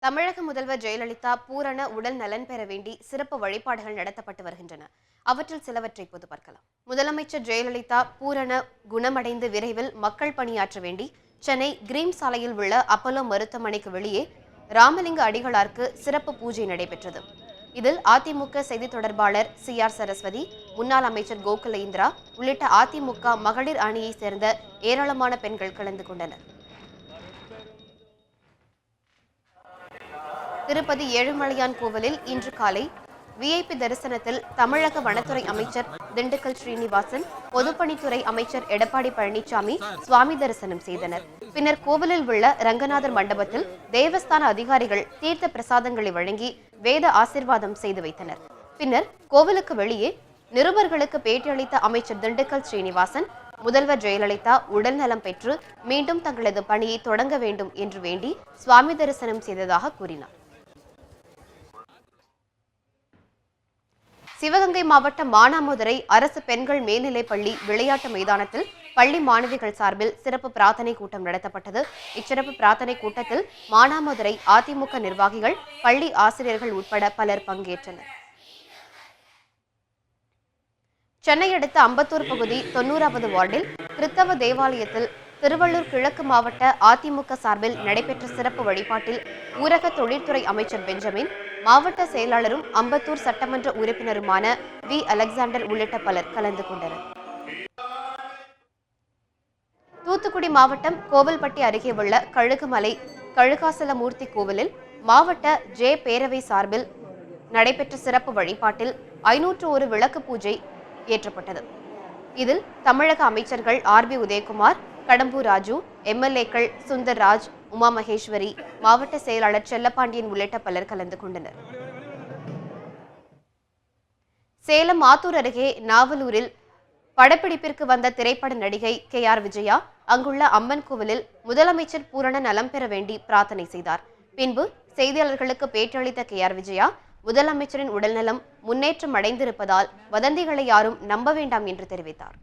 தமிழக முதல்வர் ஜெயலலிதா பூரண உடல் நலன் பெற வேண்டி சிறப்பு வழிபாடுகள் நடத்தப்பட்டு வருகின்றன. அவற்றில் சிலவற்றை பொது பார்க்கலாம். முதலமைச்சர் ஜெயலலிதா பூரண குணமடைந்து விரைவில் மக்கள் பணியாற்ற வேண்டி சென்னை கிரீம் சாலையில் உள்ள அப்போலோ மருத்துவமனைக்கு வெளியே ராமலிங்க அடிகளாருக்கு சிறப்பு பூஜை நடைபெற்றது. இதில் அதிமுக செய்தி தொடர்பாளர் CR சரஸ்வதி, முன்னாள் அமைச்சர் கோகுல இந்திரா உள்ளிட்ட அதிமுக மகளிர் அணியை சேர்ந்த ஏராளமான பெண்கள் கலந்து கொண்டனர். திருப்பதி ஏழுமலையான் கோவிலில் இன்று காலை VIP தரிசனத்தில் தமிழக வனத்துறை அமைச்சர் திண்டுக்கல் ஸ்ரீனிவாசன், பொதுப்பணித்துறை அமைச்சர் எடப்பாடி பழனிசாமி சுவாமி தரிசனம் செய்தனர். பின்னர் கோவிலில் உள்ள ரங்கநாதர் மண்டபத்தில் தேவஸ்தான அதிகாரிகள் தீர்த்த பிரசாதங்களை வழங்கி வேத ஆசீர்வாதம் செய்து வைத்தனர். பின்னர் கோவிலுக்கு வெளியே நிருபர்களுக்கு பேட்டியளித்த அமைச்சர் திண்டுக்கல் ஸ்ரீனிவாசன், முதல்வர் ஜெயலலிதா உடல் நலம் பெற்று மீண்டும் தங்களது பணியை தொடங்க வேண்டும் என்று வேண்டி சுவாமி தரிசனம் செய்ததாக கூறினார். சிவகங்கை மாவட்டம் மானாமதுரை அரசு பெண்கள் மேல்நிலைப்பள்ளி விளையாட்டு மைதானத்தில் பள்ளி மாணவிகள் சார்பில் சிறப்பு பிரார்த்தனை கூட்டம் நடத்தப்பட்டது. இச்சிறப்பு பிரார்த்தனை கூட்டத்தில் மானாமதுரை அதிமுக நிர்வாகிகள், பள்ளி ஆசிரியர்கள் உட்பட பலர் பங்கேற்றனர். சென்னை அடுத்த அம்பத்தூர் பகுதி 90வது வார்டில் கிறிஸ்தவ தேவாலயத்தில் திருவள்ளூர் கிழக்கு மாவட்ட அதிமுக சார்பில் நடைபெற்ற சிறப்பு வழிபாட்டில் ஊரக தொழில்துறை அமைச்சர் பெஞ்சமின், மாவட்ட செயலாளரும் அம்பத்தூர் சட்டமன்ற உறுப்பினருமான V. அலெக்சாண்டர் உள்ளிட்ட பலர் கலந்து கொண்டனர். தூத்துக்குடி மாவட்டம் கோவில்பட்டி அருகே உள்ள கழுகுமலை கழுகாசலமூர்த்தி கோவிலில் மாவட்ட பேரவை சார்பில் நடைபெற்ற சிறப்பு வழிபாட்டில் 501 விளக்கு பூஜை ஏற்றப்பட்டது. இதில் தமிழக அமைச்சர்கள் RB உதயகுமார், கடம்பூர் ராஜு, MLAக்கள் சுந்தர்ராஜ், உமா மகேஸ்வரி, மாவட்ட செயலாளர் செல்லப்பாண்டியன் உள்ளிட்ட பலர் கலந்து கொண்டனர். சேலம் ஆத்தூர் அருகே நாவலூரில் படப்பிடிப்பிற்கு வந்த திரைப்பட நடிகை KR விஜயா அங்குள்ள அம்மன் கோவிலில் முதலமைச்சர் பூரண நலம் பெற வேண்டி பிரார்த்தனை செய்தார். பின்பு செய்தியாளர்களுக்கு பேட்டியளித்த KR விஜயா, முதலமைச்சரின் உடல்நலம் முன்னேற்றம் அடைந்திருப்பதால் வதந்திகளை யாரும் நம்ப வேண்டாம் என்று தெரிவித்தார்.